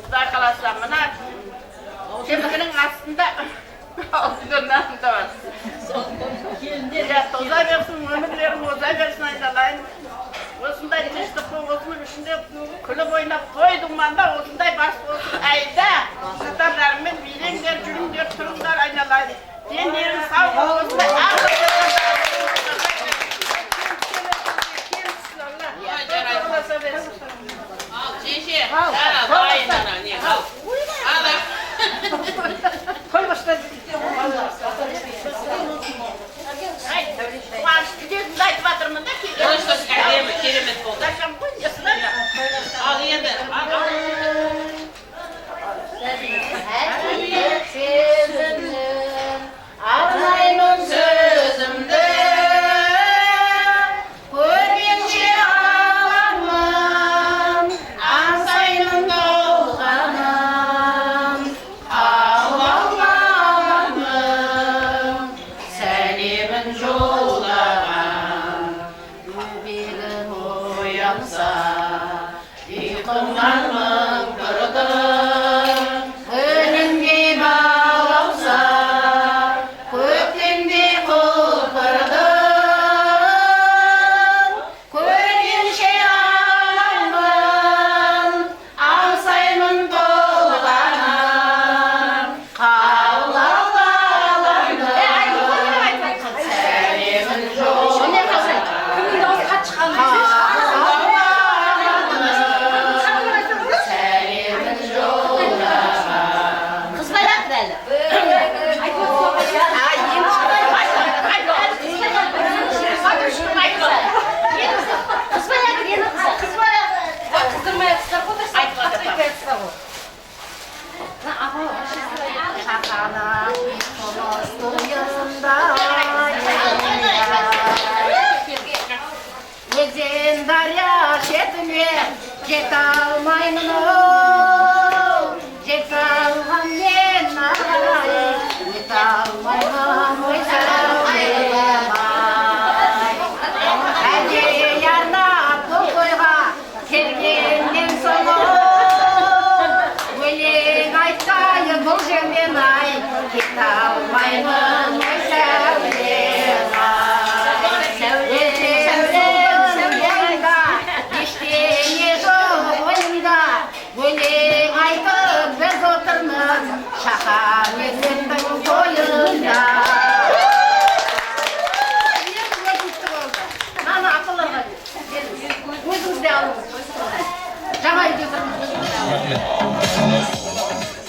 Kuda kalasa mına. Şemkinin aslında altından da var. Ya toza versin, ömürlerim oza versin aydalayın. Osunday tezlikli olsun, içinde kulüp oynap koydum banda, osunday bas olsun ayda. Sıtarlarımın bilingler, cürümler, turumlar aydalayın. Denlerin sağ olsun,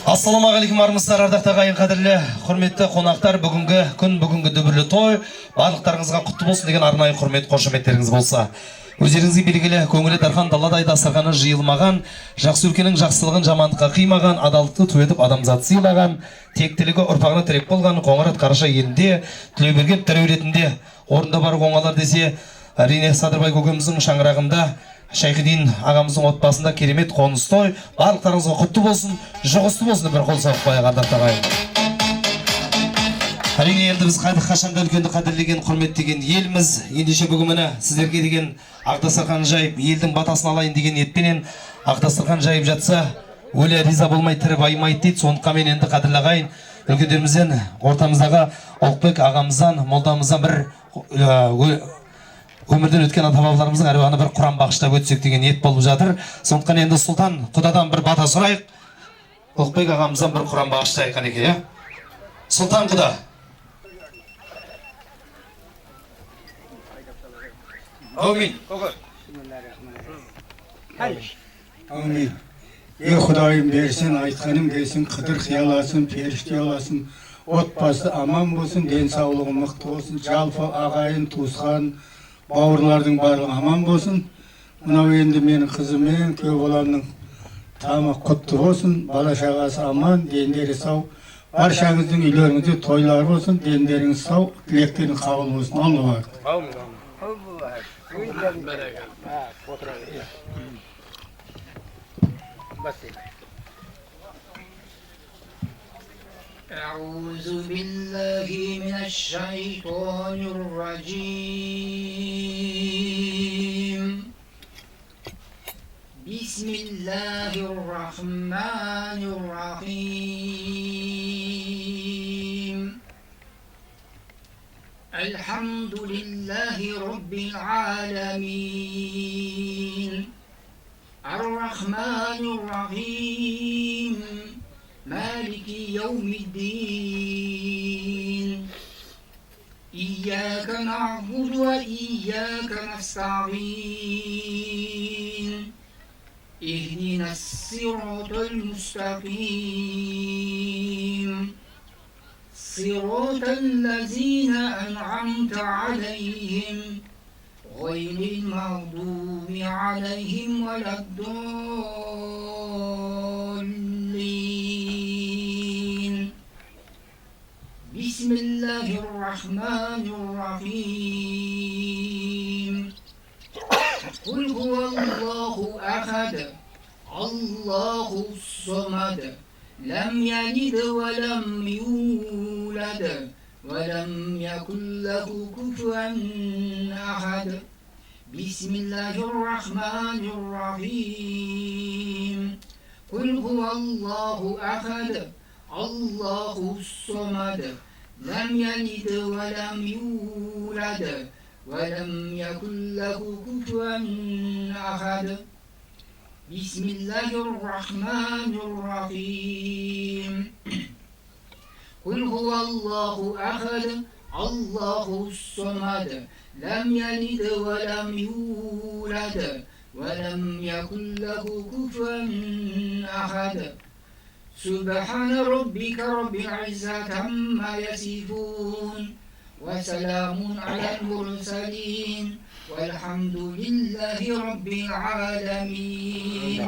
Ассалаумағалейкум армысыздар, ардақты ағайын, қадірлі құрметті қонақтар. Бүгінгі күн, бүгінгі дүбірлі той барлықтарыңызға құтты болсын деген арнайы құрмет қошеметтеріңіз болса. Өздеріңізге белгілі, көңілі дархан даладай дастарханы жиылмаған, жақсы өлкенің жақсылығын жамандыққа қимаған, адалдықты ту етіп адамзат сыйлаған, тектілігі ұрпағына тірек болған Қоңырат Қараша елінде, Тілеуберген тәуелетінде орында бар қоңалар десе, әрине Садырбай көкеміздің шаңырағында, Шайхидин ағамыздың отбасында керемет қоныс той. Барлықтарыңызға құтты болсын, жұғысты болсын, бір қол соғып қояйық ардақты ағайын. Әрине енді біз қашанда үлкенді қадірлеген, құрметтеген елміз. Ендеше бүгін міне сіздерге деген ақ-дастархан жайып, елдің батасын алайын деген ниетпенен ақ-дастархан жайып жатса, өлі риза болмай тірі байымайды дейді. Сондықтан мен енді қадірлі ағайын, үлкендерімізден, ортамыздағы Олқбек ағамыздан, молдамыздан бір өмірден өткен ата-бабаларымыздың әруағына бір құран бағыштап өтсек деген ниет болып жатыр. Сондықтан енді сұлтан құдадан бір бата сұрайық. Олқбек ағамыздан бір құран бағыштайық қанеке, иә? Сұлтан құда. Аумин. Amin. Ey Xudayım bersin, aytqanim gelsin, qıdır xiyalasın, perişte olasın, otbасы aman bolsun, den sağlığı mıqtı olsun, жалпы ағайын, туысқан, бауырлардың барлығы aman болсын. Мынау енді менің қызыммен күйеу баламның тамақ құтты болсын, бала шағасы аман, дендері сау. Баршаңыздың үйлеріңізде тойлар болсын, дендеріңіз сау, тілектеріңіз қабыл болсын. Аллаһу أعوذ بالله من الشيطان الرجيم بسم بسم الله الرحمن الرحيم الحمد لله رب العالمين الرحمن الرحيم مالك يوم الدين إياك نعبد وإياك نستعين اهدنا الصراط المستقيم صراط الذين أنعمت عليهم غير المغضوب عليهم ولا الضالين بسم الله الرحمن الرحيم قل هو الله أحد الله الصمد لم يلد ولم يولد ولم يكن له كفوا أحد بسم الله الرحمن الرحيم قل هو الله أحد الله الصمد لم يلد ولم يولد ولم يكن له كفوا أحد بسم الله الرحمن الرحيم قل هو الله أحد الله الصمد لم يلد ولم يولد ولم يكن له كفوا أحد سبحان ربك رب العزة عما يصفون وسلام على المرسلين والحمد لله رب العالمين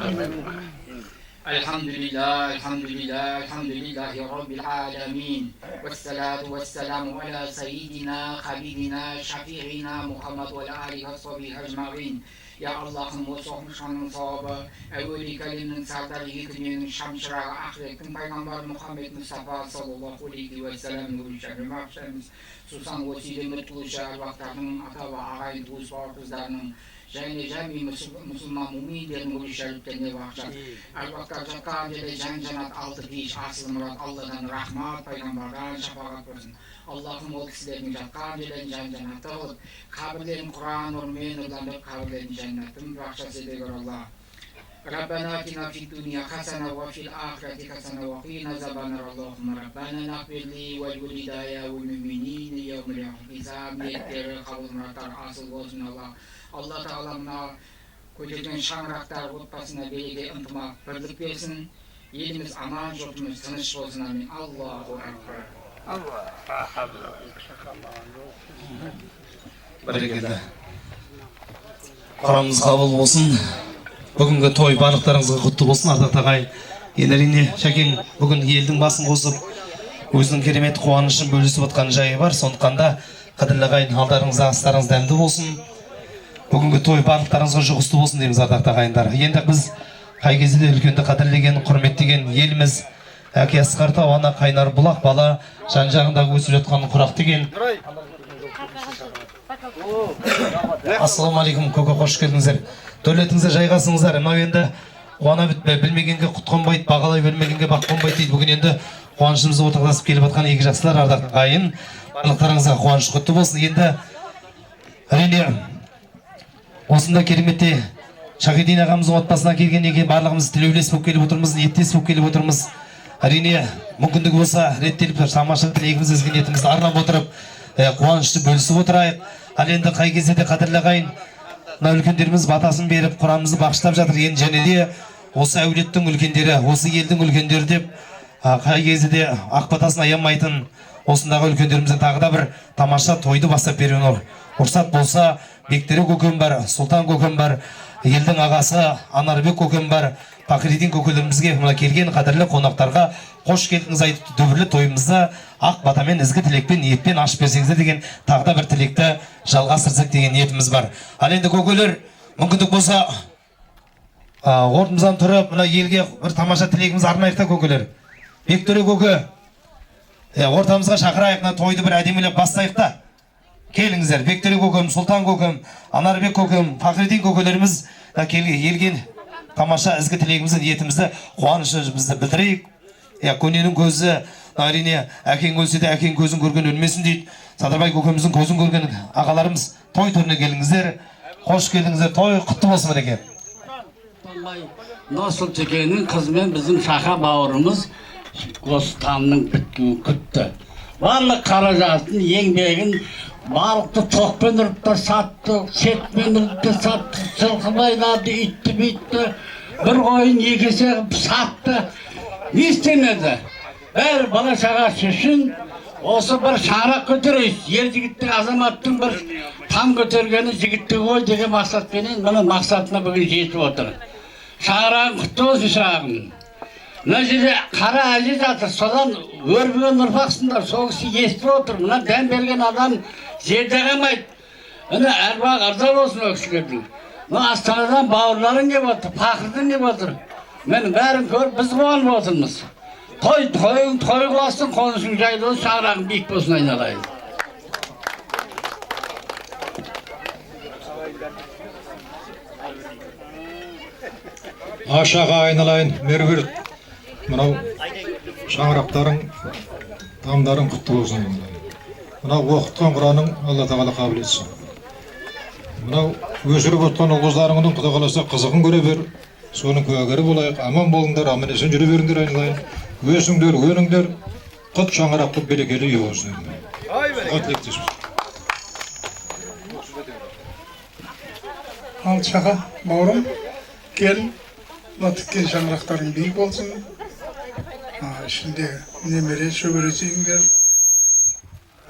الحمد لله الحمد لله الحمد لله رب العالمين والصلاة والسلام على سيدنا حبيبنا شفيعنا محمد وعلى آله وصحبه أجمعين يا اللهم وصحبه şanın savabı evveli kelimenin sardar yıkımının şamşırağı ahiretin Peygamber Muhammed Mustafa sallallahu aleyhi ve sellem görüşlerine mahşerimiz susan vesile mutlu şervaklarının ata ve ağayın tuğuz bağırtızlarının және жами мұсылман мүминдердің өлшеріктеріне бақша әр-уақытта жатқан жерде жан жанат алты пейіш асыл мұрат алладан рахмат пайғамбардан шапағат болсын аллахым ол кісілердің жатқан жерлерін жан жанатты қылып қабірлерін құран нұрымен нұрландырып қабірлерін жәннаттың бақшасы дегір алла ربنا آتنا في الدنيا حسنة وفي الآخرة حسنة وقنا عذاب النار اللهم ربنا اغفر لي ولوالدي والمؤمنين يوم الحساب ниеттері қабыл мұраттар асыл болсын алла алла тағала мына көтерген шаңырақтар отбасына береке ынтымақ бірлік берсін еліміз аман жұртымыз тыныш болсын амин аллаху акбар бәрекелді құрамымыз қабыл болсын бүгінгі той барлықтарыңызға құтты болсын ардақты ағайын енді әрине шәкең бүгін елдің басын қосып өзінің керемет қуанышын бөлісіп отқан жайы бар сондықтан да қадірлі ағайын алдарыңызда астарыңыз дәмді болсын бүгінгі той барлықтарыңызға жұғысты болсын дейміз ардақты ағайындар енді біз қай кезде де үлкенді қадірлеген құрметтеген еліміз әке асқар тау ана қайнар бұлақ бала жан жағындағы өсіп жатқан құрақ деген ассалаумағалейкум көке қош келдіңіздер дәулетіңізде жайғасыңыздар мынау енді қуана бітпе білмегенге құт қонбайды бағалай білмегенге бақ қонбайды дейді бүгін енді қуанышымызды ортақтасып келіп жатқан екі жақсылар ардақты ағайын барлықтарыңызға қуаныш құтты болсын енді әрине осында кереметте Шахидин ағамыздың отбасына келгеннен кейін барлығымыз тілеулес болып келіп отырмыз ниеттес болып келіп отырмыз әрине мүмкіндігі болса реттеліп тамаша тілегіміз ізгі ниетімізді арнап отырып қуанышты бөлісіп отырайық ал енді қай кезде де қадірлі ағайын мына үлкендеріміз батасын беріп құрамымызды бағыштап жатыр енді және де осы әулеттің үлкендері осы елдің үлкендері деп қай кезде де ақ батасын аямайтын осындағы үлкендерімізге тағы да бір тамаша тойды бастап беруіне рұқсат болса Бектері көкем бар Сұлтан көкем бар елдің ағасы Анарбек көкем бар Пақыридин көкелерімізге мына келген қадірлі қонақтарға қош келдіңіз айтып дүбірлі тойымызды ақ батамен ізгі тілекпен ниетпен ашып берсеңіздер деген тағы да бір тілекті жалғастырсақ деген ниетіміз бар ал енді көкелер мүмкіндік болса орнымыздан тұрып мына елге бір тамаша тілегімізді арнайық та көкелер Бектері көке ортамызға шақырайық мына тойды бір әдемілеп бастайық та келіңіздер Бектері көкем Сұлтан көкем Анарбек көкем Пақыридин көкелеріміз келген тамаша ізгі тілегімізді, ниетімізді, қуанышымызды білдірейік. Көненің көзі, әрине, әкең өлсе де әкең көзін көрген өлмесін дейді. Садырбай көкеміздің көзін көрген ағаларымыз той төріне келіңіздер. Қош келдіңіздер, той құтты болсын мінеке. Насыл Текенің қызымен біздің Шаха бауырымыз осы тамның біткенін күтті. Барлық қаражатын, еңбегін, балықты тоқпен ұрыпты, сатты, сетпен ұрыпты, сатты, жылқыбайларды, итті, битті, бір қойын екесе сатты. Не істемеді? Бәрі бала шағасы үшін осы бір шаңырақ көтерейіз. Ер жігіттің, азаматтың бір там көтергені жігітті ғой деген мақсатпенен мұның мақсатына бүгін жетіп отыр. Шаңырағың құтты болсын шырағым. Мына жерде қара әже жатыр, содан өрбіген ұрпақсыңдар, сол кісі естіп отыр. Мына дәм берген адам жерде қалмайды. Мына әруақ ырза болсын ол кісілердің. Мына Астанадан бауырларың кеп отыр, пақырдың кеп отыр. Мен бәрін көріп біз қуанып отырмыз. Той қыласын, қонысың жайлы, шаңырағың биік болсын айналайын. Ашаға айналайын, мербір. Мынау шаңырақтарың, тамдарың құтты болсын. Мынау оқытқан Құраның Алла тағала қабыл етсін. Мынау өсіріп отқан ұл-қыздарыңның Құда қаласа қызығын көре бер. Соның куәгері болайық. Аман болыңдар, аман есен жүре беріңдер айналайын. Өсіңдер, өніңдер, құт шаңыраққа берекелі үй болсын. Ал Шаха бауырым, кел, тіккен шаңырақтарың биік болсын. Ішінде немере шөбересіңдер,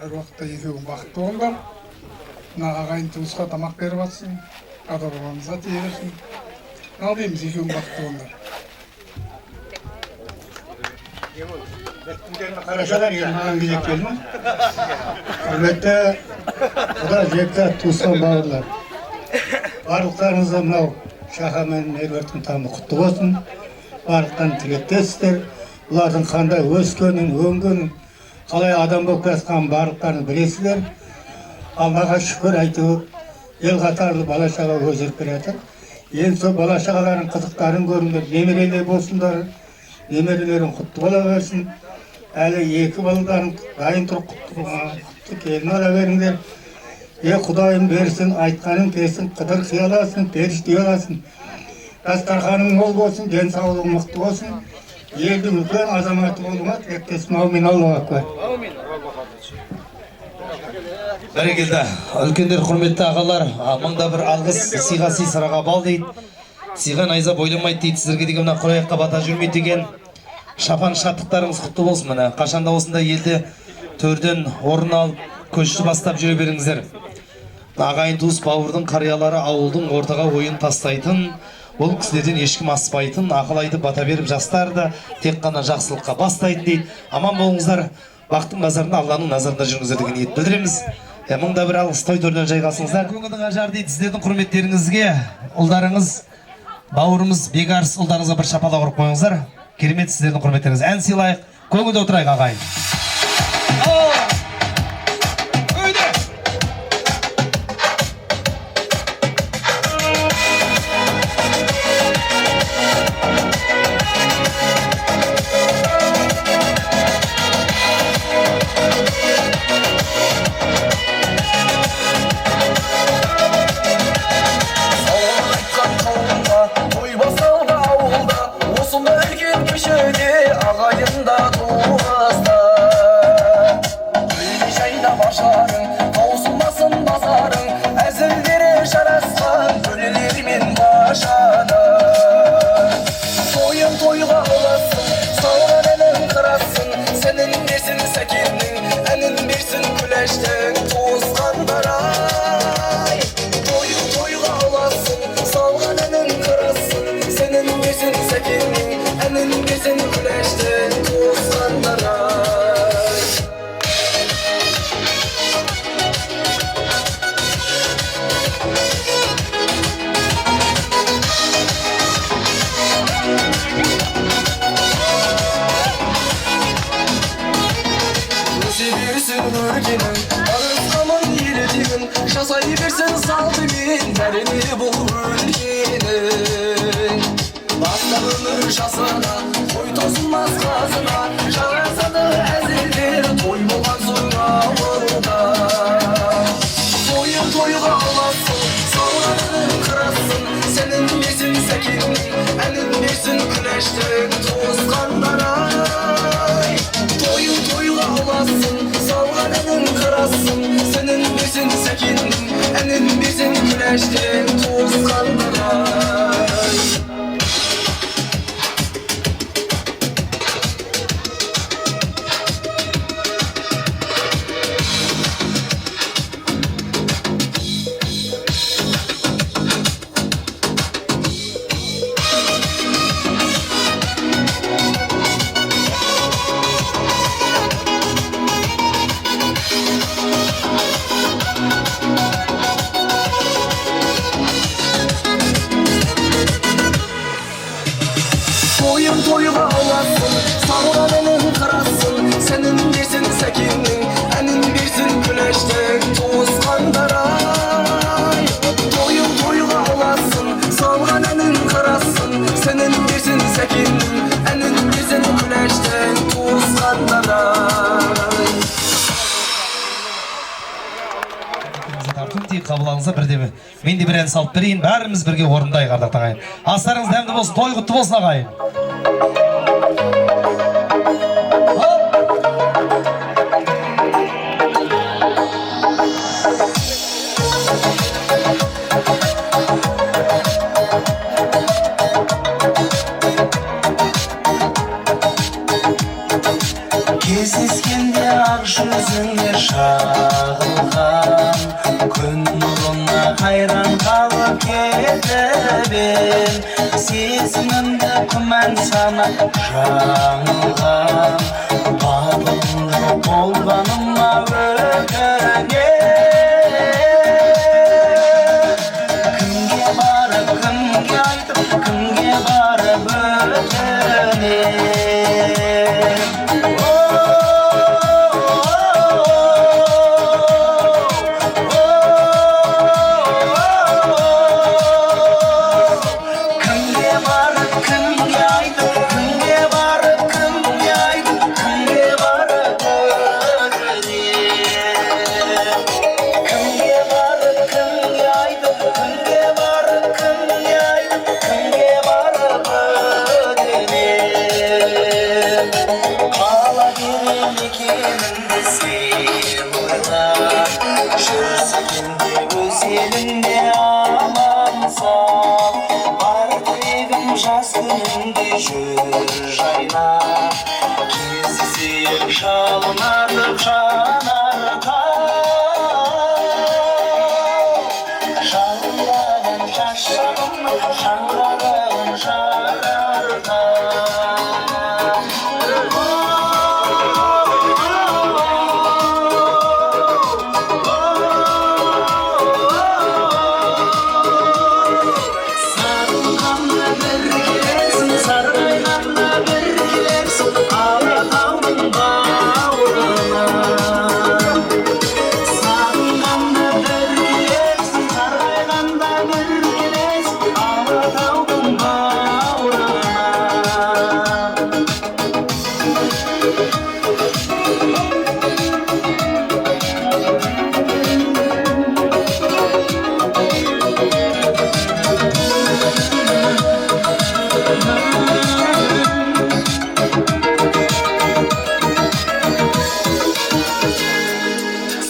әр уақытта екеуің бақытты болыңдар. Ағайын туысқа тамақ беріп атсың, ата-бабамызға тие берсін. Ал дейміз, екеуің бақытты болыңдар. Қарашадар елмаған кезек келдің. Құрметті құда жекті туысқан бауырлар. Барлықтарыңызға мынау Шаха мен Меруерттің тамы құтты болсын. Барлықтан тілектессіздер. Бұлардың қандай өскенін, өнгенін, қалай адам болып жатқанын барлықтарını білесіздер. Аллаға шүкір әйтеуір ел қатарлы бала шаға өзгеріп келе жатыр. Енді сол бала шағалардың қызықтарын көріңдер, немерелер болсындар, немерелерің құтты бола берсін. Әлі екі балаларын дайын тұрып құтты келін ала беріңдер. Құдайым берсін, айтқаның келсін, қыдыр қияласын, періште аласын. Дастарханың мол болсын, денсаулығың мықты болсын. Елдің үлкен азаматы болуыңа тілектеспін. Аумин, Аллаһу акбар. Бәрекелді, үлкендер, құрметті ағалар, мыңда бір алғыс, сыйға сый, сыраға бал дейді. Сыйға найза бойламайды дейді, сіздерге деген мына құраяққа бата жүрмейді деген. Шапан шаттықтарыңыз құтты болсын мына. Қашанда осында елде төрден орын алып, көшті бастап жүре беріңіздер. Ағайын туыс бауырдың қариялары ауылдың ортаға ойын тастайтын, бұл кісілерден ешкім аспайтын, ақыл айтып бата беріп жастарды тек қана жақсылыққа бастайды дейді. Аман болыңыздар, бақтың назарында, Алланың назарында жүріңіздер деген ниет білдіреміз. Мыңда бір алғыс, той төрінен жайғасыңыздар. Көңілдің ажар дейді, сіздердің құрметтеріңізге ұлдарыңыз, бауырымыз Бекарыс ұлдарыңызға бір шапалақ ұрып қойыңыздар. Керемет сіздердің құрметтеріңіз. Ән сыйлайық, көңілде отырайық ағайын. Жасай берсін салтымен бәріне бұл өлкенің жасына той тосылмас қазына жарасады әзілдер той болған соң ауылда тойын тойға аласың салғанын қырасың сенің берсін сәкеннің әнін берсін күләштің туысқандар ай тойын тойға аласың салғанын қырасың сенің берсін сәкеннің әнін берсін күләштің туысқандар ай тойын тойға аласың салғанын қырасың сенің берсін сәкеннің әнін берсін күләштің туысқандар ай тойын тойға аласың салғанын қырасың сенің берсін сәкеннің әнін берсін күләштің туысқандар ай тек қабыл алыңыздар бірдеме. Мен де бір ән салып берейін, бәріміз бірге орындайық ардақты ағайын. Астарыңыз дәмді болсын, той құтты болсын ағайын. кездескенде ақ жүзіңе шағылған күн нұрына қайран қалып кетіп ем сезімімді күмән санап жаңылған бабыңды болғаныма өкінем кімге барып кімге айтып кімге барып өтінем жас күнінде жүр жайна кездесіп шалынатып жанарға жалындаған жас шағым шаңырағын жарарға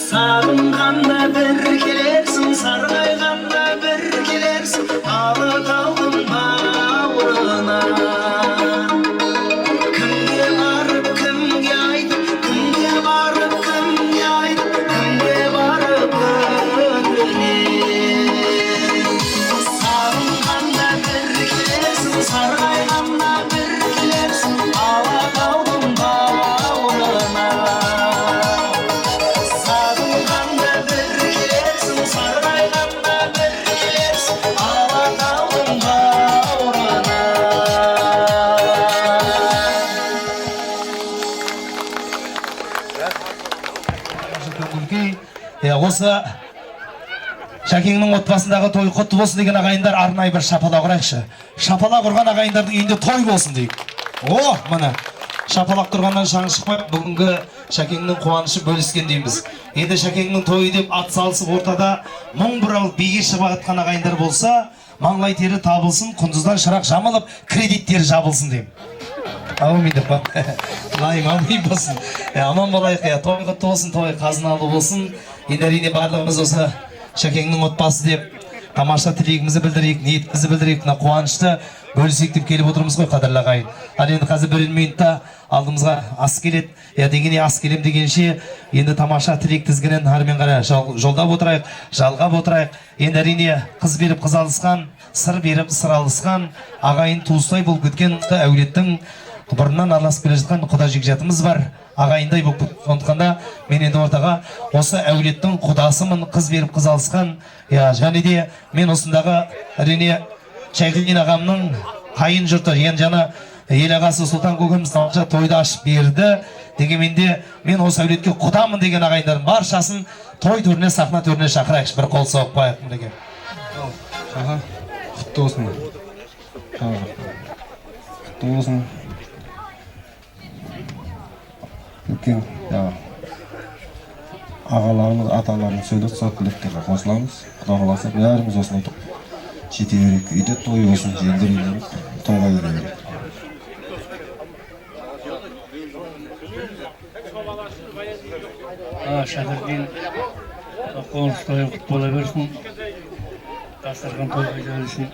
сағынғанда бір келерсің сарғайғанда бір келерсің алатаудың бауырына кімге барып кімге айтып кімге барып кімге айтып кімге барып өтінем сағынғанда бір келерсің сарғайғанда бір келерсің алатаудың бауырына осы Шәкеңнің отбасындағы той құтты болсын деген ағайындар арнайы бір шапалақ ұрайықшы. Шапалақ ұрған ағайындардың үйінде той болсын дейік. О, міне. Шапалақ тұрғаннан шаң шықпай, бүгінгі Шәкеңнің қуанышы бөліскен дейміз. Енді Шәкеңнің тойы деп ат салысып ортада мың бұрал биге шығып атқан ағайындар болса, маңлай тері табылсын, құндыздан шырақ жамылып, кредиттері жабылсын деймін. Аумин деп ба. Лайым аумин болсын. Аман болайық, той құтты болсын, той қазыналы болсын. Енді әрине барлығымыз осы Шәкеңнің отбасы деп тамаша тілегімізді білдірейік, ниетімізді білдірейік, мына қуанышты бөлісейік деп келіп отырмыз ғой, қадірлі ағайын. Ал енді қазір бір минутта алдымызға ас келеді. Дегене ас келем дегенше енді тамаша тілек тізгінін әрмен қарай жолдап отырайық, жалғап отырайық. Енді әрине қыз беріп қыз алысқан, сыр беріп сыр алысқан, ағайын туыстай болып кеткен әулеттің бұрыннан араласып келе жатқан құда жекжатымыз бар, ағайындай болып кеткен. Сондықтан мен енді ортаға осы әулеттің құдасымын, қыз беріп қыз алысқан. Және де мен осындағы әрине Шайқылген ағамның қайын жұрты, жаңа ел ағасы Сұлтан көкеміз тамаша тойды ашып берді. Дегенменде мен осы әулетке құдамын деген ағайындардың баршасын той төріне, сахна төріне шақырайықшы, бір қол соғып қояйық мінеке. Шаға, құтты болсын. Құтты болсын. Үлкен ағаларымыз, аталарымыз сөйлеп, сол тілектерге қосыламыз. Құда қаласа бәріміз осыны айтып жете берейік. Үйде той болсын, желдер үйленіп, тойға бере берейік. Шәкірген қоныс тойы құтты бола берсін, дастархан той қайда берсін,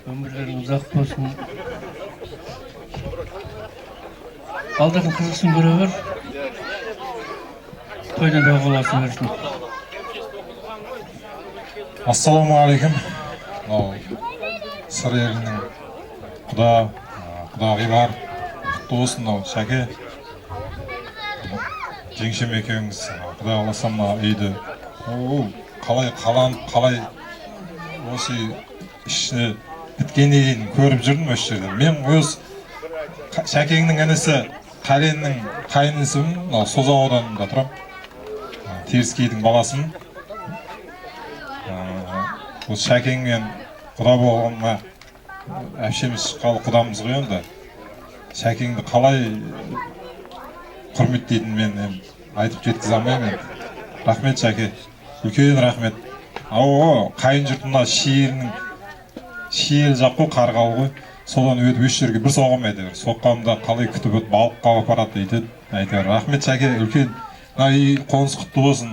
өмірлерің ұзақ болсын. Алдырдың қызықсын көре бер, тойдан да қоласын берсін. Ассаламуалейкум. Сыр елінің құдағи бар, құтты болсын. Шәке, жеңшем екеуіңіз құда қаласам үйді қалай қаланып, қалай осы ішіне біткеннен кейін көріп жүрдім осы жерде. Мен өз Шәкеңнің інісі Қаленнің қайынысымын, Созақ ауданында тұрам. Теріскейдің баласымын. Осы Шәкеңмен құда болғанына әпшеміз шыққалы құдамыз ғой енді. Шәкеңді қалай құрметтейтін мен айтып жеткізе алмаймын. Рахмет Шәке, үлкен рахмет. Қайын жұртында шиел жақ қой, қарғалы ғой. Содан өтіп өш жерге бір соғамайды. Соққанда қалай күтіп өтіп балыққа апарады дейді. Әйтеуір рахмет Шәке, үлкен. Үй қоныс құтты болсын.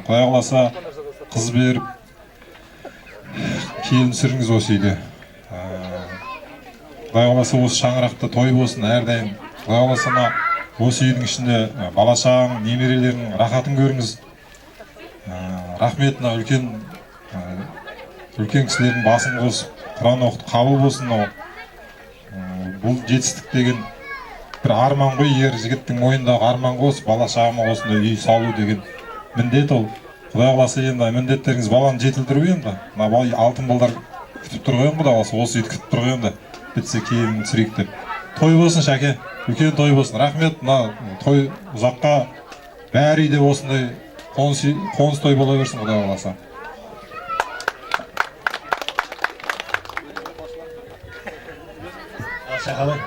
Құдай қаласа қыз беріп келін сүріңіз осы үйде. Құдай қаласа осы шаңырақта той болсын әрдайым. Құдай қаласа осы үйдің ішінде балашағың, немерелерінің рахатын көріңіз. Рахметіне үлкен кісілердің басын қосып, Құран оқытып қабыл болсын. Бұл жетістік деген бір арман ғой, ер жігіттің мойнындағы арман ғой, балашағыма осындай үй салу деген міндет ол. Құдай қаласа енді міндеттеріңіз баланы жетілдіру енді. Алтын балдар күтіп тұр ғой, Құдай қаласа осы үйді күтіп тұр ғой енді. Бітсе келін түсірейік деп. Той болсын Шәке, үлкен той болсын. Рахмет, той ұзаққа бәрі үйде осындай қоныс той бола берсін, Құдай қаласа. Шақабай,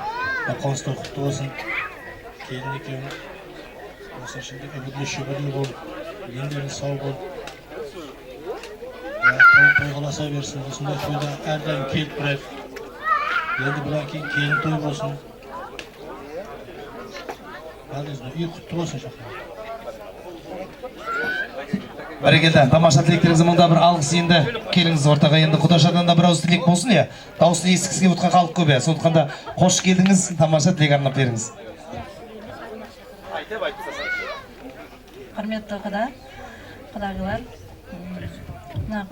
қоныс той құтты болсын. Келін екеуің осы ішінде үмітлі шүбірлі болып, ендеріңіз сау болып, той қаласа берсін. Осындай тойда әрдайым келіп тұрайық. Енді бұдан кейін келін той болсын. Үй құтты болсын Шақабай. Бәрекелді, тамаша тілектеріңізді мұнда бір алғыс енді келіңіз ортаға. Енді Құдашадан да бір ауыз тілек болсын, дауысын естігісіге ұтқан халық көп. Сондықтан да қош келдіңіз, тамаша тілек арнап беріңіз. Құрметті құдағилар,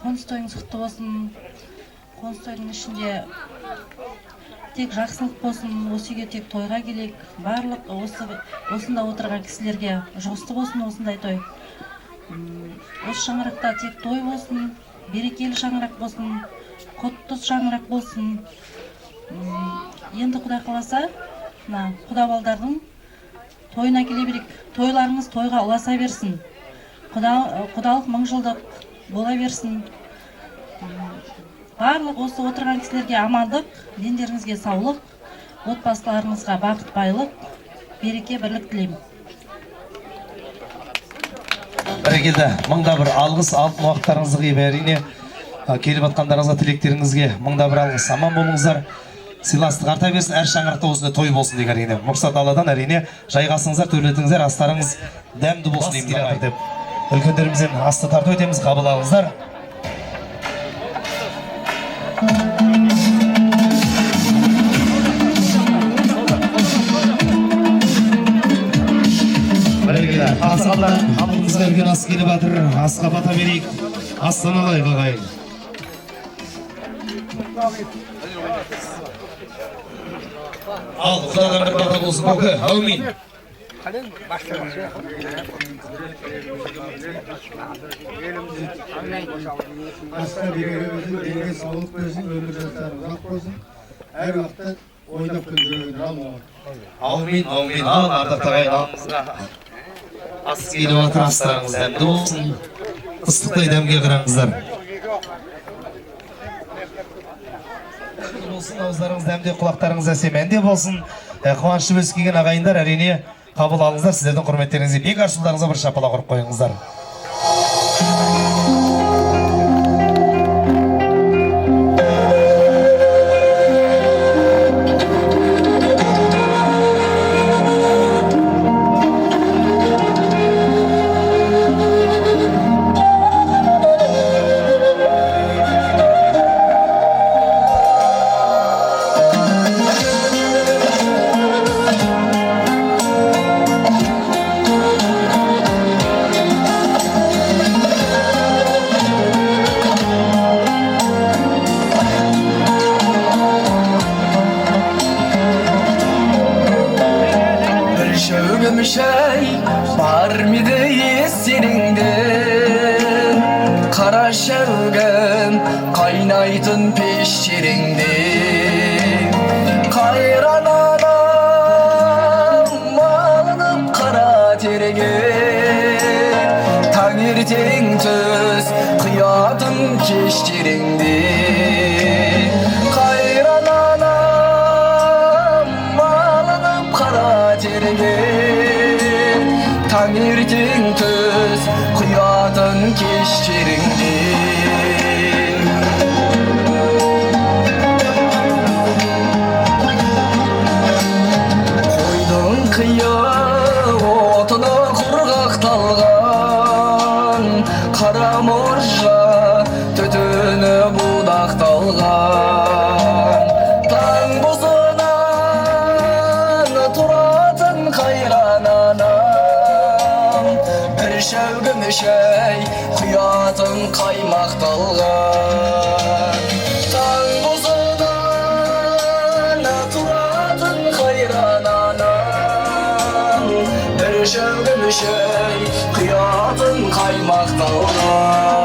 қоныс тойыңыз құтты болсын. Қоныс тойдың ішінде тек жақсылық болсын, осы үйге тек тойға келек, барлық осында отырған кісілерге жұғысты болсын осындай той. Осы шаңырақта тек той болсын, берекелі шаңырақ болсын, құтты шаңырақ болсын. Енді Құдай қаласа, құда балдардың тойына келе берек, тойларыңыз тойға ұласа берсін. Құдалық мың жылдық бола берсін. Барлық осы отырған кісілерге амандық, дендеріңізге саулық, отбасыларыңызға бақыт, байлық, береке, бірлік тілеймін. Бәрекелді, мыңда бір алғыс, алтын уақыттарыңызды қиып, әрине келіп атқандарыңызға, тілектеріңізге мыңда бір алғыс. Аман болыңыздар, сыйластық арта берсін, әр шаңырақта осындай той болсын деген әрине. Мұрсат Алладан әрине жайғасыңыздар, төлетіңіздер, астарыңыз дәмді болсын деп. Үлкендерімізден асты тарту өтеміз, қабыл алыңыздар. Асқалдар, алдымызға үлкен ас келіп жатыр. Асқа бата берейік. Астан алайық ағайын. Ал, Құдадан бір бата болсын, көке. Әумин. Асқа береріміздің денге саулық берсін, өмір жастары ұзақ болсын. Әр уақытта ойнап күн жүрегін алмауы. Әумин, әумин. Ал, ардақ ағайын, алдымызға. Ас келіп жатыр, астарыңыз дәмді болсын. Ыстықтай дәмге қараңыздар. Ауыздарыңыз дәмде, құлақтарыңыз әсем әнде болсын. Қуанышы бөлісіп келген ағайындар, әрине қабыл алыңыздар. Сіздердің құрметтеріңізге бек ашуларыңызға бір шапалақ ұрып қойыңыздар. Var mıydı esirinde Kara şevgem kaynaydın peşirinde Kayran anam malınıp kara terge Tangirten töz kıyadın keştirinde Kayran anam malınıp kara terge Tangirten töz kıyadın keştirinde Koydun kıya otuna kurgaktalgan Kara morja tütünü budaktalgan Taң bozunan turatın kayran anam Bir şevgim şey kıyatın kaymaktalgan Taң bozunan turatın kayran anam Bir şevgim şey kıyatın kaymaktalgan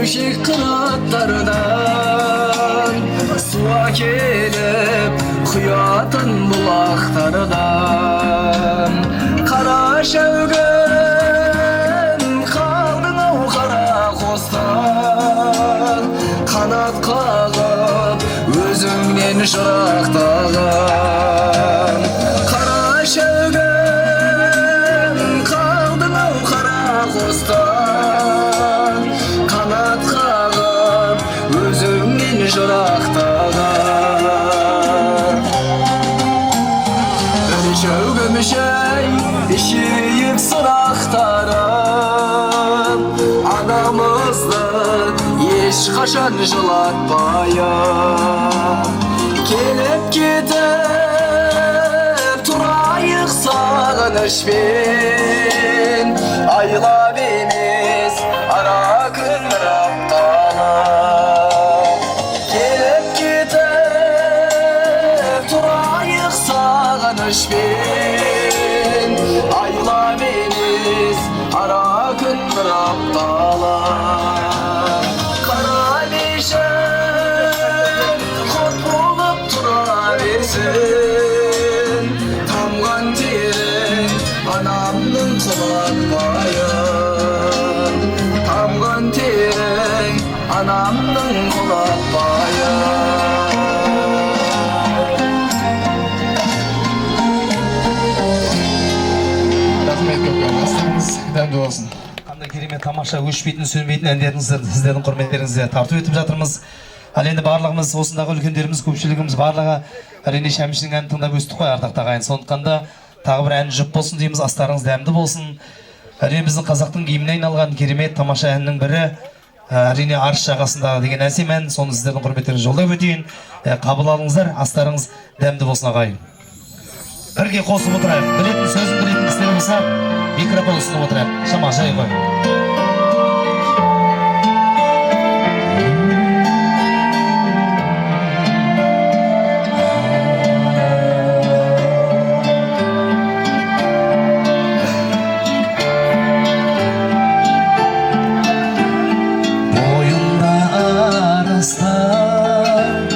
Üşük kıratlardan Suya kelip Kıyatın bulaklardan Kara şevgem Kaldın o kara kostan Kanat kağıp Özünden şıraqtağın Kara şevgem Kaldın o kara kostan Kanat kağıp özümden şıraqtağın Bir şevgim şey işiyip sıraqtarım Anamızdı eş kaşan жылатпайım Kelip gidip turayıq sağınışpen Айлап емес ара күн рапталып келіп кетіп тұрайық сағынышпен айлап емес ара күн рапталып қара бешік құт болып тұра берсін тамған терің анамның құлатпайын тамған терің анамның құлатпайын Рахмет көке, астыңыз дәмді болсын. Қандай керемет тамаша өшпейтін сөнбейтін әндеріңізді сіздердің құрметтеріңізді тарту етіп жатырмыз. Ал енді барлығымыз осындағы үлкендеріміз көпшілігіміз барлығы әрине Шәмшінің әнін тыңдап өстік қой ардақ ағайын. Сондықтан да тағы бір ән жұп болсын дейміз, астарыңыз дәмді болсын. Әрине біздің қазақтың киіміне айналған керемет тамаша әннің бірі әрине арыс жағасындағы деген әсем ән. Соны сіздердің құрметтеріңізге жолдап өтейін. Қабыл алыңыздар, астарыңыз дәмді болсын ағайын. Бірге қосып отырайық. Білетін сөзін білетін кісілер болса, микрофон ұсынып отырайық. Шама жай ғой. Бойында арыстан,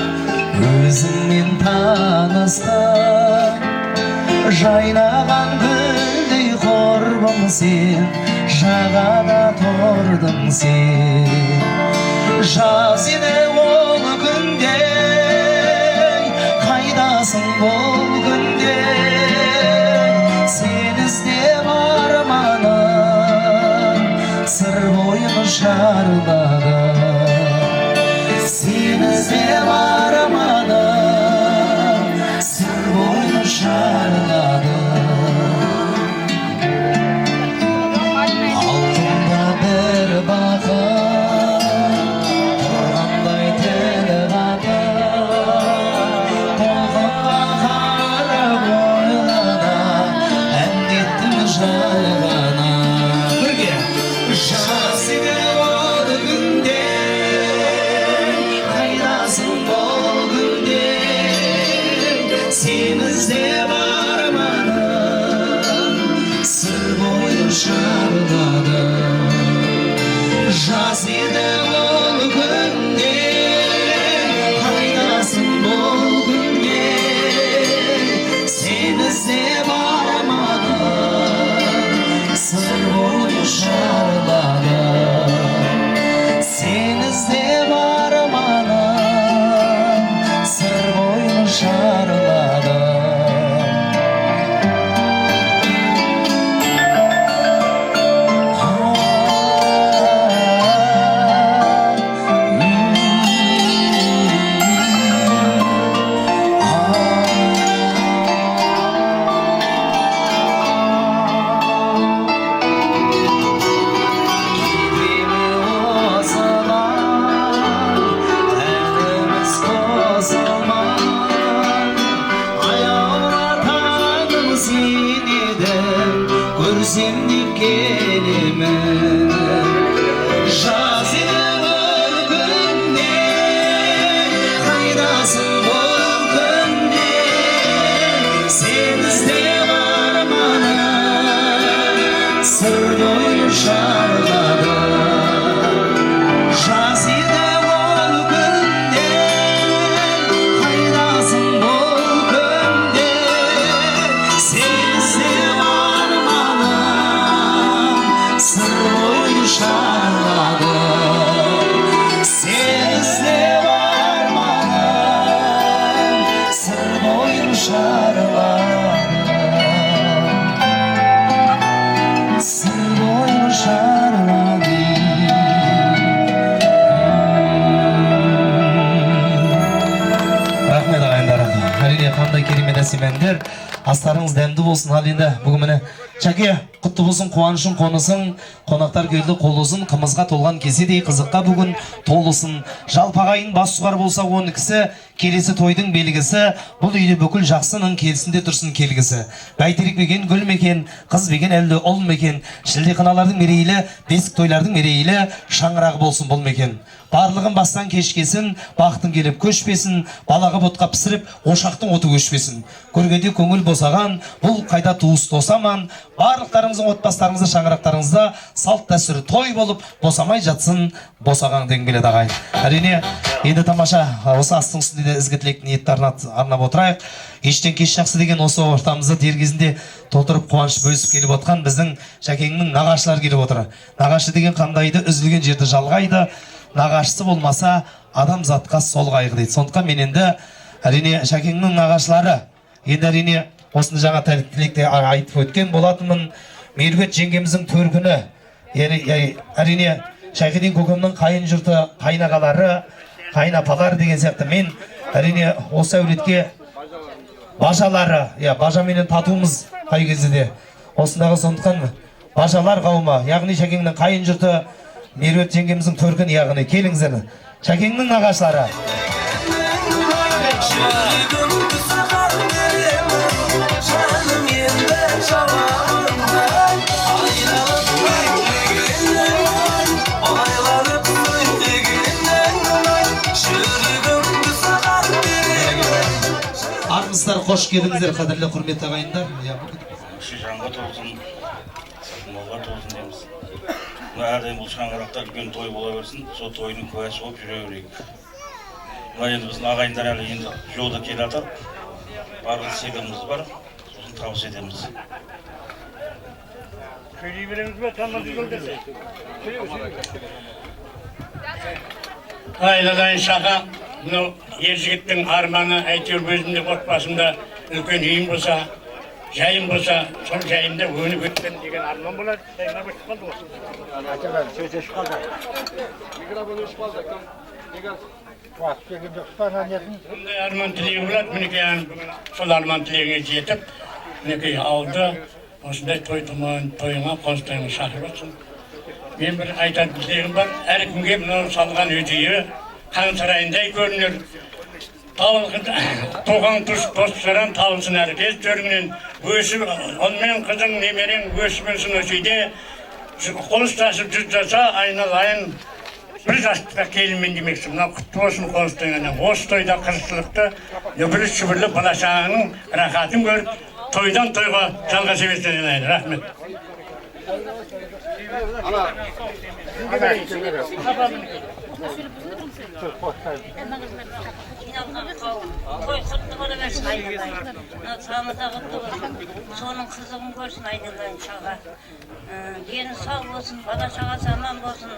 өзіңмен таныстан, жайнаған гүлдей құрбым сен, жағада тұрдың сен. Жаз еді ол күнде, қайдасың бұл күнде, сен іздеп арманым, сыр бойын шарлады. Сен іздеп арманым, сыр бойын шарлады. Алдымда бір бақыт, тұрғандай тіл қатып, толқынға қарап ойлана, әндеттім жалғана. Бірге! Жаз еді ол күнде, қайдасың бұл күнде, сен іздеп арманым, сыр бойын шарлады. Жаз еді ол күнде, қайдасың бұл күнде, сен іздеп арманым, сыр бойын шарлады. Сен іздеп арманым, сыр бойын шарлады. Көрсем деп келемін. Жаз еді бұл күнде, қайдасың бұл күнде, сен іздеп арманым, сыр бойын шарлады. Жаз еді бұл күнде, қайдасың бұл күнде, сен іздеп сыр бойын шарлады. Сен іздеп арманым, сыр бойын шарлады. Сыр бойын шарлады. Рахмет ағайындар. Әрине қандай керемет әсем әндер. Астарыңыз дәмді болсын. Ал енді бүгін міне Шәке, құтты болсын, қуанышың қонысың, қонақтар келді қолысын, қымызға толған кеседей қызыққа бүгін толысын. Жалпы ағайын бас сұғар болса 12-сі, келесі тойдың белгісі, бұл үйде бүкіл жақсының келсінде тұрсын келгісі. Бәйтерек мекен, гүл мекен, қыз мекен, әлді ұл мекен, шілдеханалардың мерейлі, бесік тойлардың мерейлі, шаңырағы болсын бұл мекен. Барлығын бастан кешкесін, бақтың келіп көшпесін, балаға ботқа пісіріп, ошақтың оты өшпесін. Көргенде көңіл босаған, бұл қайда туыс тосаман, барлықтарыңыздың отбастарыңызды, шаңырақтарыңызда салт дәстүрі той болып, босамай жатсын, босаған деңгелі ағайын. Әрине, енді тамаша осы астың үстінде ізгі тілек ниетті арнап отырайық. Ештен кеш жақсы деген осы ортамызды дер кезінде толтырып қуаныш бөлісіп келіп отқан біздің Шәкеңнің нағашылар келіп отыр. Нағашы деген қандайды, үзілген жерді жалғайды. Нағашысы болмаса адамзатқа сол қайғы дейді. Сондықтан мен енді әрине Шәкеңнің нағашылары, енді әрине осыны жаңа тілекте айтып өткен болатынмын. Меруерт жеңгеміздің төркіні, әрине Шәкеден көкемнің қайын жұрты, қайнағалары, қайнапалар деген сияқты. Мен әрине осы әулетке бажалары, бажаменен татуымыз қай кезде де осындағы, сондықтан бажалар қауымы, яғни Шәкеңнің қайын жұрты, Меруерт жеңгеміздің төркін, яғни келіңіздер. Шәкеңнің нағашылары. Армысыздар, қош келдіңіздер, қадірлі құрметті ағайындар. Жанға толсын, молға толсын дейміз. Әрдайым бұл шаңырақта үлкен той бола берсін, сол тойының куәсі болып жүре берейік. Енді біздің ағайындар әлі енді жолда келе жатыр. Барлық себебіміз бар, сосын табыс етеміз. Сөйлей береміз бе, тамыз жолдасы? Айнадан шақа, мынау ер жігіттің арманы, әйтеуір өзімде отбасымда үлкен үйім болса, жайым болса, сол жайымда өніп өткен деген арман болады. Тайға көшіп қалды осы. Атадан сөз өшіп қалды. Микрофон өшіп қалды. Уақыт келген жоқ па, нетін? Бұндай арман тілегі болады, мінекей сол арман тілегіне жетіп, мінекей ауылды осындай тойыңа, қоныстойыңа шақырып отырсын. Мен бір айтатын тілегім бар, әркімге мынау салған өтейі қан сарайындай көрінер. Туған достарым табылсын әркез төріңнен өсіп, онымен қызың, немерең өсіп өсін өсейде қол ұстасып жүз жаса айналайын бір жастыққа келінмен демексің. Мына құтты болсын қоныстойыңа. Осы тойда қыршылықты, үбілі шүбірлі балашағының рахатын көріп, тойдан тойға жалғаса берсін айналайын. Рахмет. Той құтты бола берсін айналайын. Самыда құтты болсын. Соның қызығын көрсін айналайын шаға. Дені сау болсын, бала шағасы аман болсын,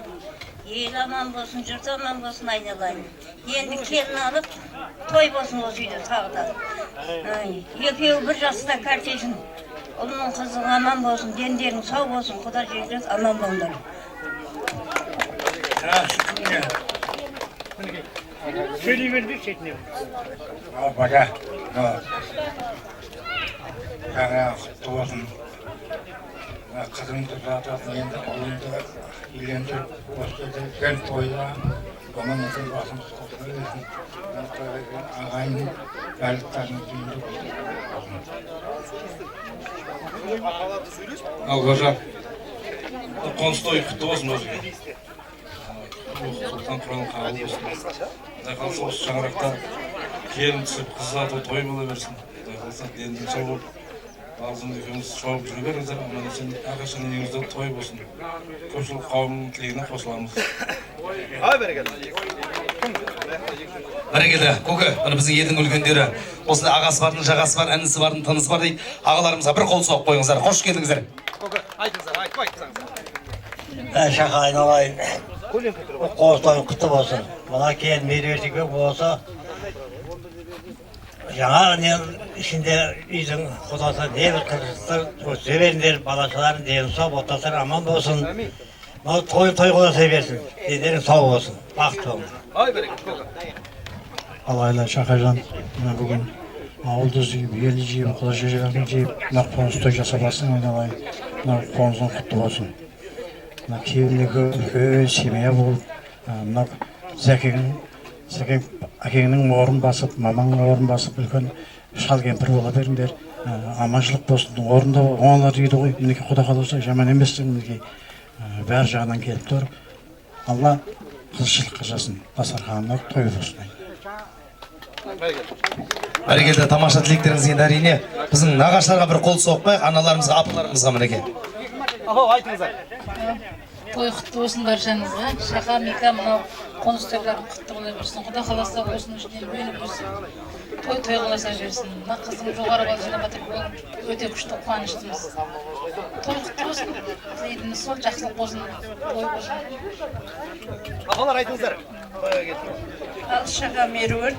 ел аман болсын, жұрт аман болсын айналайын. Енді келін алып, той болсын осы үйде тағыда. Екеуі бір жаста кәртесін. Ұлының қызығы аман болсын, дендерің сау болсын, Құда жерлес аман болыңдар. Söyley verdik şeklinde. Bana, жаңа құтты болсын. Қызымды жататын, енді ұлымды үйлендіріп, осы үлкен тойға, бұның үшін басымыз қосылы берсін. Ағайын барлықтарының түйінді болсын. Ал ғажап, қоныс той құтты болсын өзіге. Сұлтан Құралың қабыл болсын. Қалса осы шаңырақта келін түсіп, қыз ату той бола берсін. Қалса денден сау болып, Ağzını yıkımız çoğup жүргеніңіздер, аман есен әрқашан үйіңізде той болсын. Көпшілік қауымның тілегіне қосыламыз. Бәрекелді, көке, біздің елдің үлкендері, осында ағасы бардың, жағасы бар, інісі бардың, тынысы бар дейді. Ағаларымызға бір қол соғып қойыңыздар. Қош келдіңіздер. Көке, айтыңыздар, айтыңыздар. Шақа айналайын. Қостойың құтты болсын. Мына кейін меруертігі болса, жаңа ішінде үйдің құдасы небір қыршысы сөберіндер, балашыларын дені сау, отасыр аман болсын. Той құдасы берсін, дендерің сау болсын, бақыт болсын. Алайла Шақажан, бүгін ауылды жиып, елді жиып, құда жежелерін жиып, қоныс той жасабасын айналайын, қонысың құтты болсын. Кейінлігі үлкен семья болып, Зәкең әкеңнің орын басып, мамаңның орын басып, үлкен шал кемпір бола беріңдер. Аманшылық болсын, орында оңалар дейді ғой. Мінекей Құда қаласа жаман емессің, мінекей бәр жағынан келіп тұр. Алла қызышылыққа жасын, дастарханына той болсын. Бәрекелді, тамаша тілектеріңіз енді әрине біздің нағашыларға бір қол соқпай, аналарымызға, апаларымызға мінекей. Айтыңыздар. Той құтты болсын баршаңызға. Шақа Мика мынау қоныс тойларын құтты бола берсін. Құда қаласа осының ішінен бөліп берсін. Той қаласа берсін. Мына қыздың жоғары балы жинап жатыр, өте күшті қуаныштымыз. Той құтты болсын. Тілейтініміз сол, жақсылық болсын, той болсын. Ағалар айтыңыздар. Ал Шақа Меруерт,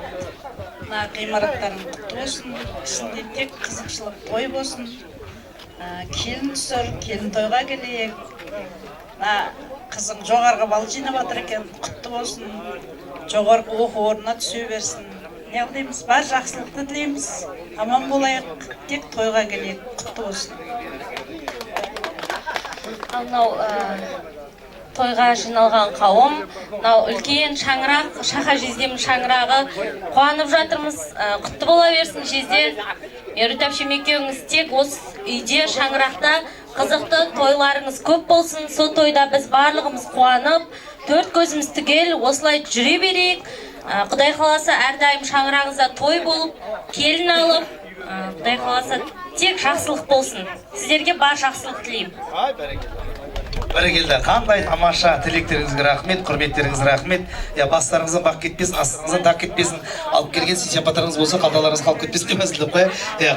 мына ғимараттарың құтты болсын. Ішінде тек қызықшылық той болсын. Келін түсір, келін тойға келейік. Қызың жоғарғы бал жинап жатыр екен, құтты болсын. Жоғарғы оқу орнына түсе берсін. Не қылаймыз, бар жақсылықты тілейміз. Аман болайық, тек тойға келейік, құтты болсын. Мынау тойға жиналған қауым, мынау үлкен шаңырақ, Шақа жездемнің шаңырағы қуанып жатырмыз. Құтты бола берсін жезде. Меруерт әпшем екеуіңіз тек осы үйде шаңырақта қызықты тойларыңыз көп болсын. Сол тойда біз барлығымыз қуанып, төрт көзіміз түгел осылай жүре берейік. Құдай қаласа әрдайым шаңырағыңызда той болып, келін алып, Құдай қаласа тек жақсылық болсын. Сіздерге бар жақсылық тілеймін. Бәрекелді, қандай тамаша тілектеріңізге рахмет, құрметтеріңізге рахмет. Бастарыңыздан бақ кетпесін, астыңыздан тақ кетпесін, алып келген сипаттарыңыз болса, қалталарыңыз қалып кетпесін деп әзілдеп қояйық.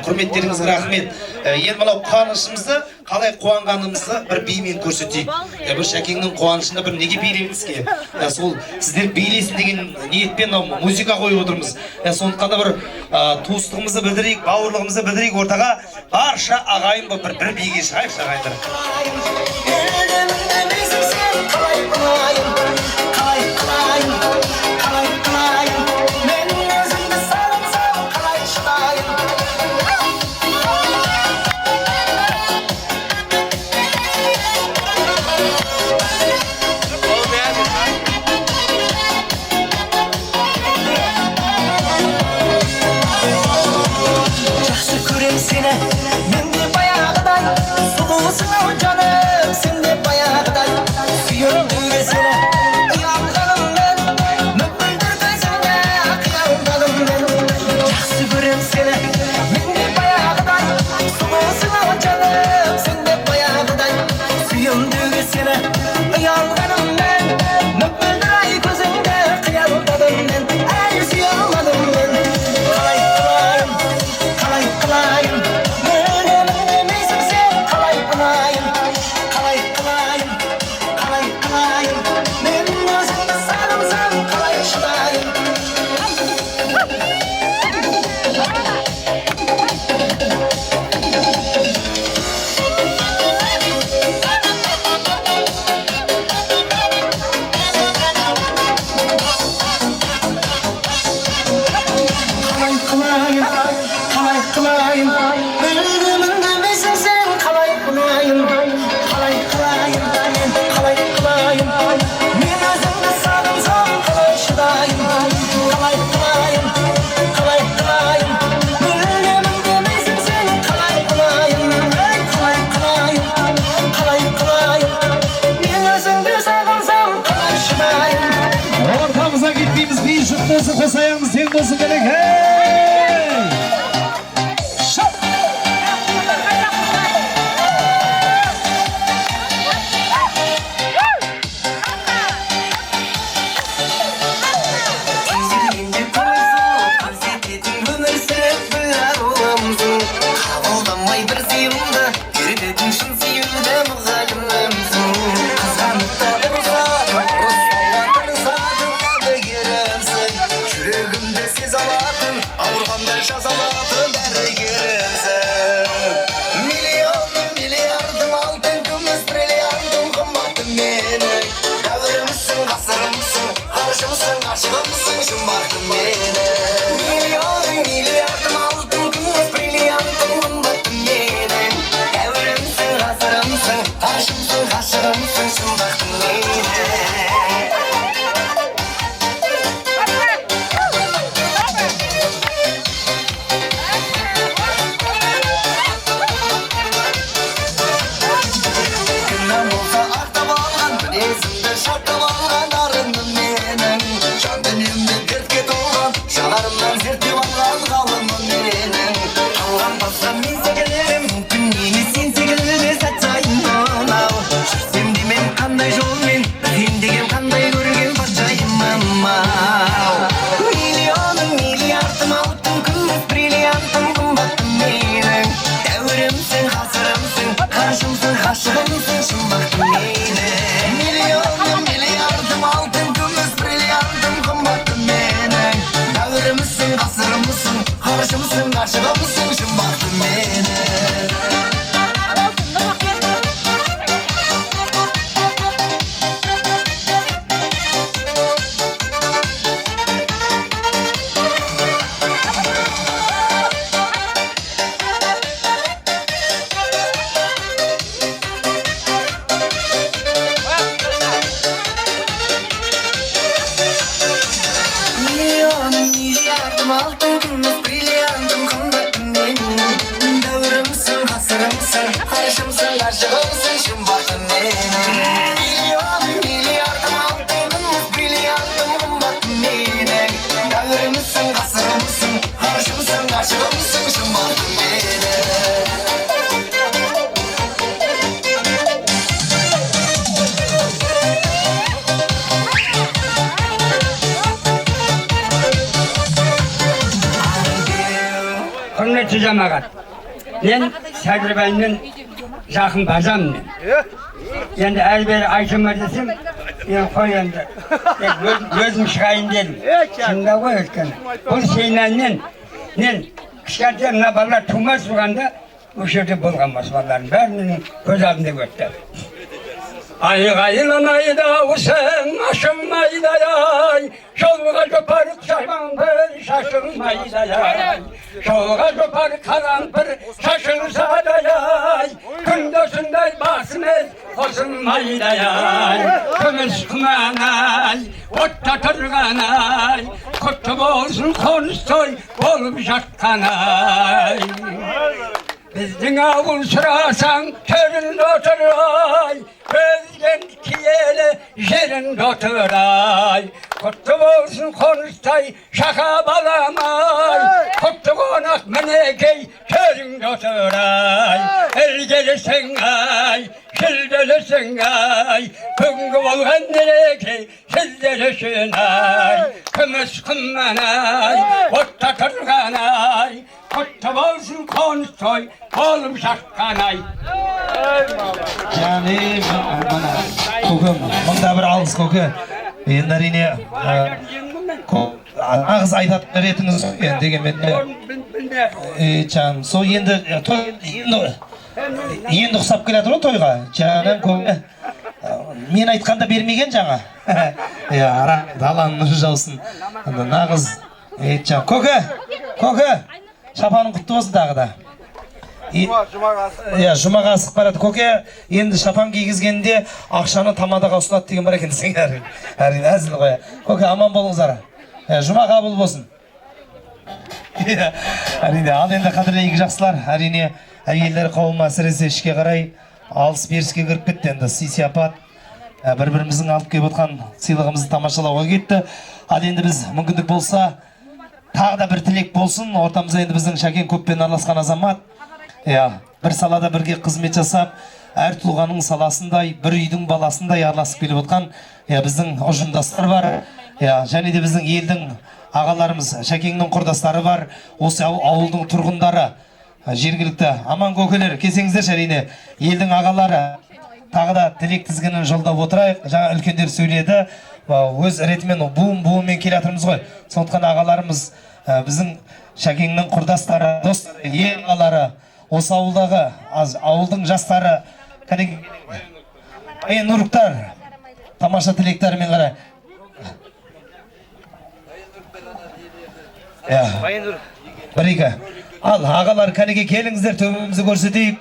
Құрметтеріңізге рахмет. Енді мынау қуанышымызды, қалай қуанғанымызды бір бимен көрсетейік. Бір Шәкеңнің қуанышында бір неге билемізге. Сол сіздер билесін деген ниетпен музыка қойып отырмыз. Сондықтан да бір туыстығымызды білдірейік, бауырлығымызды білдірейік, ортаға барша ағайын бір биге шығайықшы ағайындар. Қосаяңыз тең болсын керек. Yüreğimde siz alan aşığımsın şımbatın benim. Milyardım altınım, milyardım umbatın benim. Dağırımsın, kasırımsın, harşımsın, aşığımsın şımbatın benim. Hürmetli cemaat, ben Sadrıben'in yakın bazamım. Yani elbette aytama desem, koyanda. Gözüm çıkayım dedim. Şimdi koy ötkeni. Bu şeyle kışkartayım nabarlar tuğmaz suganda, bu şerde bulgamaz vallahi. Berinin göz aldığında gördüm. Ayğayılanay da usen aşınmay da yay. Şolga coparık şaşmampır şaşırmay da yay. Şolga coparık kalampır şaşırsa da yay. Kündösünde basmez koşulmay da yay. Kımız kumanay, otta tırganay. Kutu olsun konuştoy, olup şakkanay. Bizden ağul sırasan köründe oturay. Özgen kiyeli yerinde oturay. Kutlu olsun konuştay şaka balamay. Kutlu konak menekey köründe oturay. El gelirsen ay, şil gelirsen ay. Kıngı olgan menekey şil gelirsin ay. Kımız kımmanay, otta tırganay. Kutlu olsun konuştay oğlum şakkanay. Yani ko'kim mingda bir alqis ko'ki. Endi әрине ağız aytadi retingiz degan chan so endi uxsab keladi to'yga. Janim ko'ki men aytganda bermagan жаңа. Ya dalanın жаусын. Nag'iz aytchan ko'ki шапаның құтты болсын тағы да. Жұмаға асық барады. Көке, енді шапан кигізгенде ақшаны тамадаға ұсынады деген бар екен десең әрине әзіл қоя. Көке, аман болыңыздар. Жұма қабыл болсын. Әрине, ал енді қадірлі жақсылар, әрине әйелдер қауымы әсіресе ішке қарай алыс беріске кіріп кетті. Енді сый-сияпат бір-біріміздің алып келіп отқан сыйлығымызды тамашалауға кетті. Ал енді біз мүмкіндік болса тағы да бір тілек болсын. Ортамызда енді біздің Шәкен көппен араласқан азамат. Бір салада бірге қызмет жасап, әр тұлғаның саласындай, бір үйдің баласындай араласып келіп отқан біздің ұжымдастар бар. Және де біздің елдің ағаларымыз, Шәкеңнің құрдастары бар. Осы ауылдың тұрғындары, жергілікті аман көкелер, келсеңіздер әрине елдің ағалары. Тағы да тілек тізгінін жолдап отырайық. Жаңа үлкендер сөйледі. Өз ретімен буын-буынмен келатырмыз ғой. Сондықтан ағаларымыз, біздің Шәкеңнің құрдастары, достары, ең ағалары, осы ауылдағы ауылдың жастары, нұрықтар, тамаша тілектерімен қарай. Бір-екі. Ал ағалар, кәнеге келіңіздер, төбемізді көрсетейік.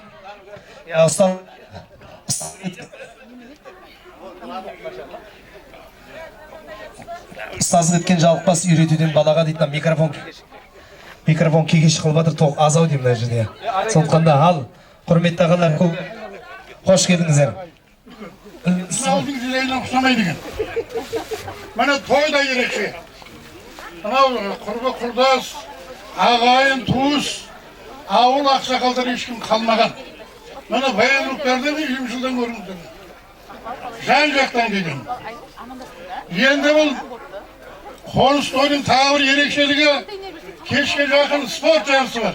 Ұстазы кеткен жалықпас үйретуден балаға дейтін микрофон кегеш қылбатыр тоқ азау деймін мына жерде. Сондықтан да ал құрметті ағалар қош келдіңіздер. Алдың дилейіне ұқсамайды екен. Міне той да ерекше. Мынау құрбы құрдас, ағайын, туыс, ауыл ақсақалдар ешкім қалмаған. Міне баянлықтарды 20 жылдан көріңіздер. Жан жақтан келген. Енді бұл қоныс тойдың тағы бір ерекшелігі кешке жақын спорт жарысы бар.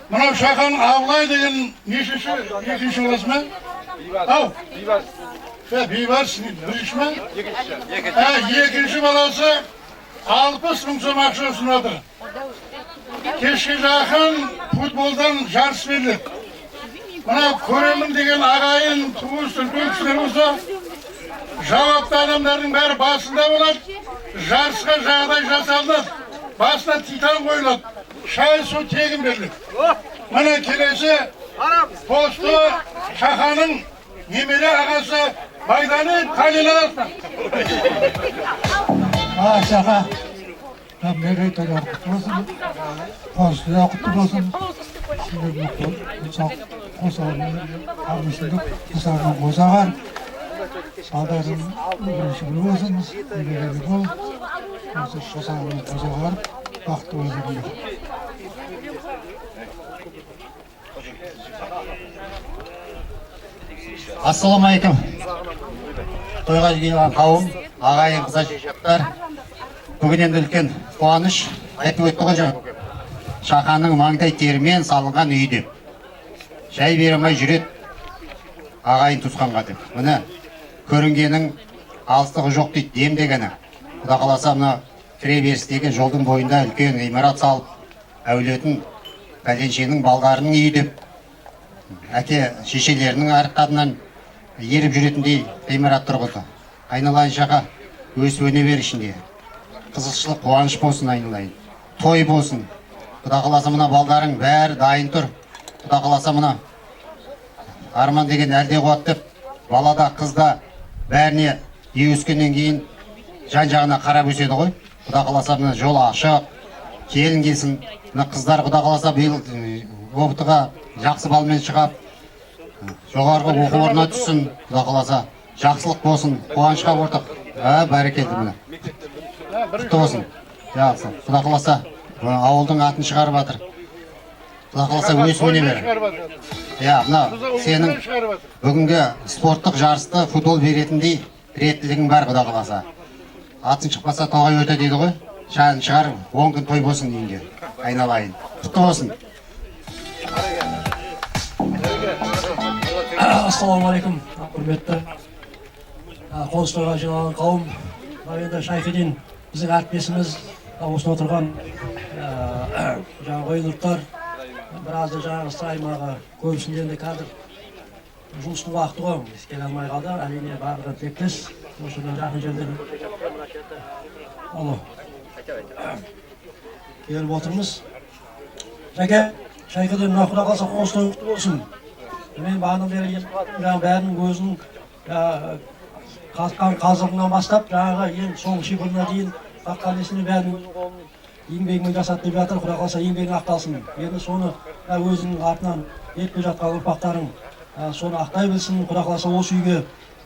Мынау Шахан Абылай деген нешінші, екінші класс ма? Ау? Бейбарс бірінші ма? Екінші баласы 60 мың сом ақша ұсынып отыр. Кешке жақын футболдан жарыс беріледі. Мынау көремін деген ағайын, туыс, үлкен кісілер болса, жауапты адамдардың бәрі басында болады. Жарысқа жағдай жасалынады. Басына титан қойылады. Шай, су тегін беріледі. Міне келесі посты Шаханың немере ағасы Байданы Қалиловна. Шаха, мерейтойлар құтты болсын, қоныстар құтты болсын. қосағын қосағар салдарын бірінші бір болсыңыз егер бол осы қосағын қосағар бақытты болыңыздар. Ассалаумағалейкум. Тойға жиналған қауым, ағайын, қыза шешектер. Бүгін енді үлкен қуаныш айтып өтті ғой жаңа. Шақаның маңдай терімен салынған үй деп. Жай бермей жүрет ағайын туысқанға деп. Міне көрінгенің алыстығы жоқ дейді демдегені. Құда қаласа мына кіреберістегі жолдың бойында үлкен ғимарат салып, әулетін пәленшенің балдарының үйі деп. Әке шешелерінің арқасынан еріп жүретіндей ғимарат тұрғызды. Айналайын шақа өсіп өне бер ішінде. Қызықшылық қуаныш болсын айналайын. Той болсын. Құда қаласа мына балдарың бәрі дайын тұр. Құда қаласа мына арман деген әлде қуат деп балада қызда бәріне үй өскеннен кейін жан-жағына қарап өседі ғой. Құда қаласа мына жол ашық, келін келсін. Мына қыздар құда қаласа биыл опытыға жақсы балмен шығап, жоғарғы оқу орнына түссін, құда қаласа жақсылық болсын, қуанышқа ортақ. Бәрекелді міне. Құтты болсын. Жақсы. Құда қаласа ауылдың атын шығарып жатыр. Құда қаласа өсіп өне бер. Мына сенің бүгінгі спорттық жарысты футбол беретіндей реттілігің бар құда қаласа. Атың шықпаса тоғай өте дейді ғой. Шағын шығар, 10 күн той болсын дейінге. Айналайын. Құтты болсын. Ассалаумағалейкум, құрметті қоныс тойға жиналған қауым. Енді Шайхидин біздің әріптесіміз, осында отырған ойынырттар, біразды жаңағы аймағы көбісінде енді қазір жұмыстың уақыты ғой, келе алмай қалды. Әрине барлығы тілектес. Осыдан жақын жерден келіп отырмыз. Жәке, Шайхидин құда қаласа қоныс той құтты болсын. Мен бағаның бәрінің өзінің қатқан қазығынан бастап, жаңағы ең соңғы шипырына дейін қатқан несіне бәрінің еңбегімен жасады деп жатыр. Құда қаласа еңбегің ақталсын. Енді соны өзінің артынан етпей жатқан ұрпақтарың соны ақтай білсін. Құда қаласа осы үйге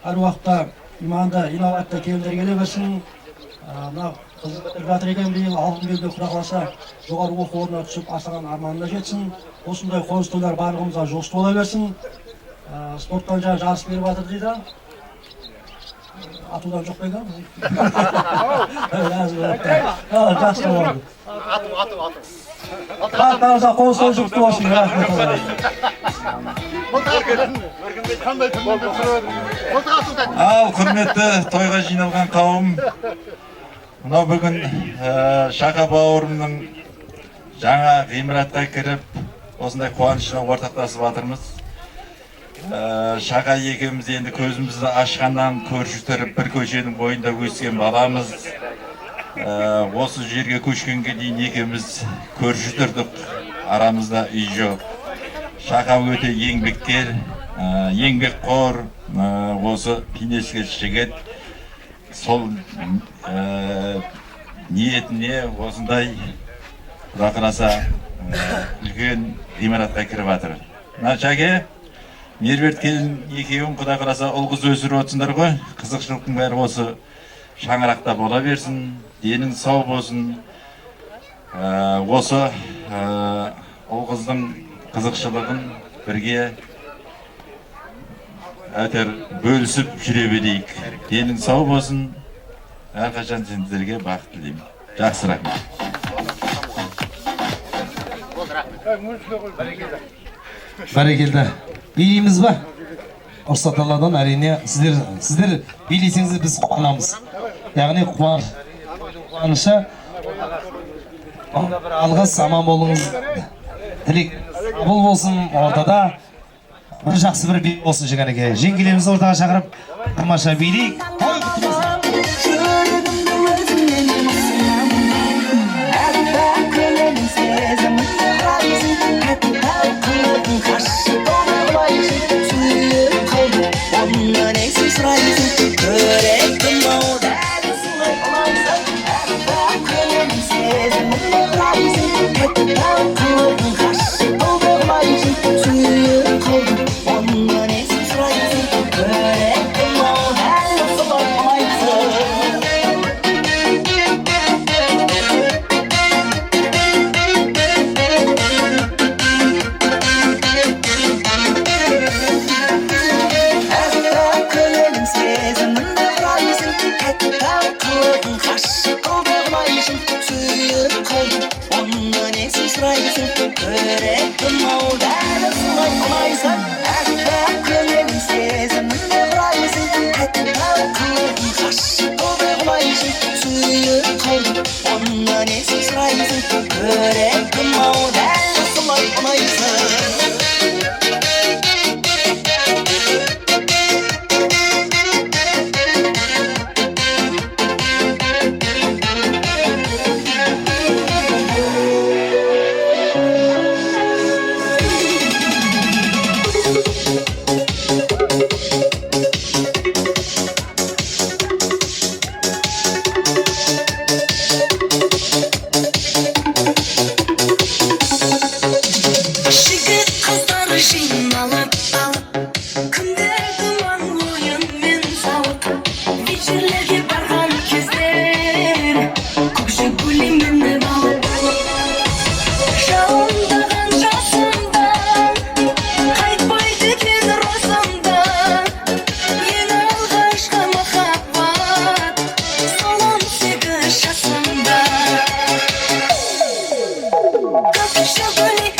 әр уақытта иманды, инабатты келіндер келе берсін. Мына қыз бітіріп жатыр екен биыл, алтын белгі құда қаласа жоғары оқу орнына түсіп астаған арманына жетсін. Осындай қоныс тойлар барлығымызға жосты бола берсін. Спорттан жаңа жарыс беріп жатыр дейді. Атудан жоқ пе екен? Жақсы болады. Барлықтарыңызға қоныс той жұқты болсын. Ал құрметті тойға жиналған қауым, мынау бүгін Шақа бауырымның жаңа ғимаратқа кіріп, осындай қуанышына ортақтасып жатырмыз. Шақа екеуміз енді көзімізді ашқаннан көрші тұрып бір көшенің бойында өскен баламыз. Осы жерге көшкенге дейін екеуміз көрші тұрдық, арамызда үй жоқ. Шақа өте еңбеккер, еңбекқор, осы пенескел жігіт. Сол ниетіне осындай құда қаласа үлкен ғимаратқа кіріп жатыр. Шаке, Мерберт келін екеуін құда қаласа ұл-қыз өсіріп отырсыңдар ғой. Қызықшылықтың бәрі осы шаңырақта бола берсін, денің сау болсын. Осы ұл-қыздың қызықшылығын бірге әтір бөлісіп жүре берейік. Денің сау болсын. Әрқашан сендерге бақыт тілеймін. Жақсы, рахмет. Бәрекелді. Билейміз ба? Рұқсат Алладан әрине сіздер билесеңіз біз қуанамыз. Яғни қуанышы алғыс, аман болыңыз. Тілек қабыл болсын, ортада бір жақсы бір би болсын жеңгенеге. Жеңгелерімізді ортаға шақырып тамаша билейік. Той құтты болсын. Suyup kaldı көректім ау дәл солай құлайсың әкпа көмегін сезіміңде құрайсың әттау қылығын ғашық болмай құлайсың сүйіп қалдым онда несін сұрайсың көректім ау дәл солай құлайсың Show